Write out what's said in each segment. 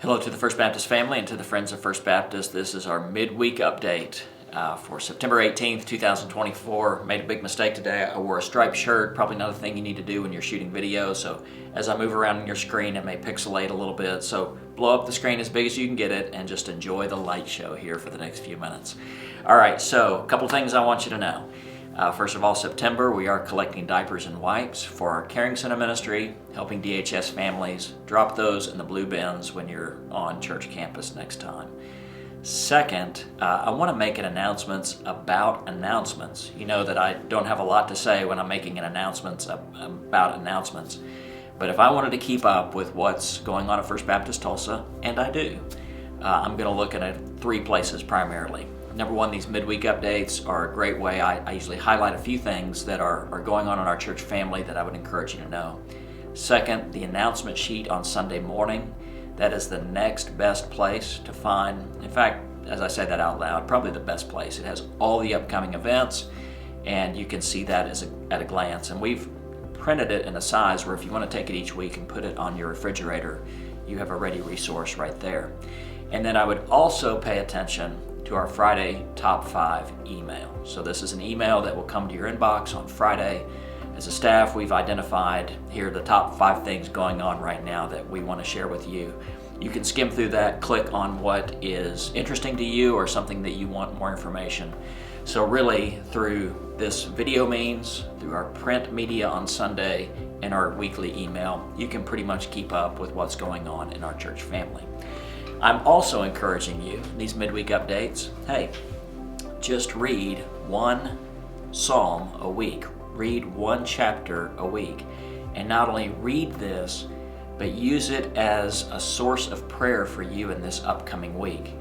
Hello to the First Baptist family and to the Friends of First Baptist. This is our midweek update for September 18th, 2024. Made a big mistake today. I wore a striped shirt, probably not a thing you need to do when you're shooting video. So as I move around on your screen, it may pixelate a little bit. So blow up the screen as big as you can get it and just enjoy the light show here for the next few minutes. All right, so a couple things I want you to know. First of all, September, we are collecting diapers and wipes for our Caring Center ministry, helping DHS families. Drop those in the blue bins when you're on church campus next time. Second, I want to make an announcements about announcements. You know that I don't have a lot to say when I'm making an announcements about announcements. But if I wanted to keep up with what's going on at First Baptist Tulsa, and I do, I'm going to look at three places primarily. Number one, these midweek updates are a great way. I usually highlight a few things that are going on in our church family that I would encourage you to know. Second, the announcement sheet on Sunday morning. That is the next best place to find. In fact, as I say that out loud, probably the best place. It has all the upcoming events, and you can see that at a glance. And we've printed it in a size where if you want to take it each week and put it on your refrigerator, you have a ready resource right there. And then I would also pay attention to our Friday Top 5 email. So this is an email that will come to your inbox on Friday. As a staff, we've identified here the top 5 things going on right now that we want to share with you. You can skim through that, click on what is interesting to you or something that you want more information. So really, through this video means, through our print media on Sunday, and our weekly email, you can pretty much keep up with what's going on in our church family. I'm also encouraging you, these midweek updates, hey, just read one psalm a week. Read one chapter a week. And not only read this, but use it as a source of prayer for you in this upcoming week.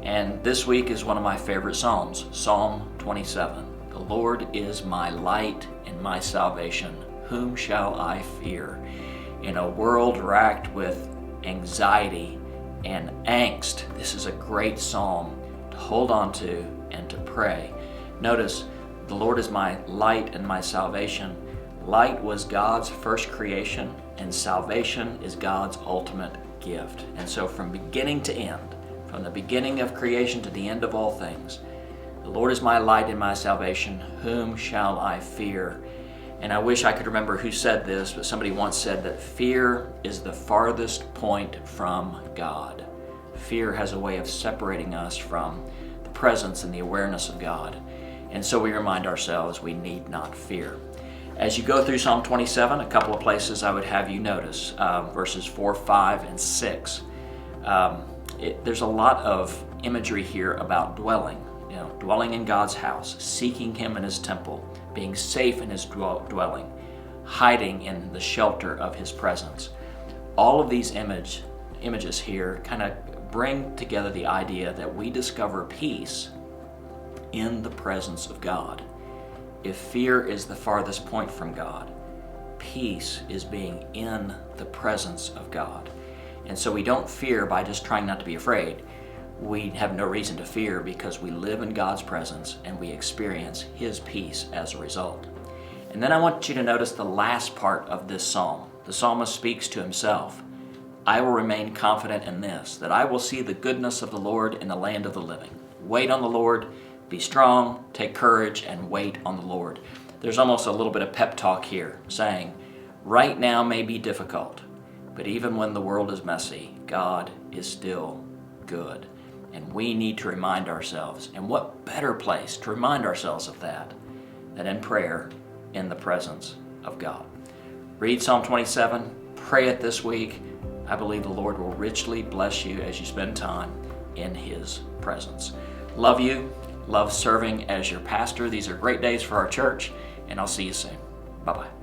And this week is one of my favorite psalms, Psalm 27. The Lord is my light and my salvation. Whom shall I fear? In a world racked with anxiety and angst, this is a great psalm to hold on to and to pray. Notice, the Lord is my light and my salvation. Light was God's first creation, and salvation is God's ultimate gift. And so from beginning to end, from the beginning of creation to the end of all things, the Lord is my light and my salvation. Whom shall I fear? And I wish I could remember who said this, but somebody once said that fear is the farthest point from God. Fear has a way of separating us from the presence and the awareness of God. And so we remind ourselves we need not fear. As you go through Psalm 27, a couple of places I would have you notice, verses 4, 5, and 6. There's a lot of imagery here about dwelling. Dwelling in God's house, seeking Him in His temple, being safe in His dwelling, hiding in the shelter of His presence. All of these images here kind of bring together the idea that we discover peace in the presence of God. If fear is the farthest point from God, peace is being in the presence of God. And so we don't fear by just trying not to be afraid. We have no reason to fear because we live in God's presence and we experience His peace as a result. And then I want you to notice the last part of this psalm. The psalmist speaks to himself. I will remain confident in this, that I will see the goodness of the Lord in the land of the living. Wait on the Lord, be strong, take courage, and wait on the Lord. There's almost a little bit of pep talk here, saying, right now may be difficult, but even when the world is messy, God is still good. And we need to remind ourselves, and what better place to remind ourselves of that than in prayer in the presence of God. Read Psalm 27, pray it this week. I believe the Lord will richly bless you as you spend time in His presence. Love you, love serving as your pastor. These are great days for our church, and I'll see you soon. Bye-bye.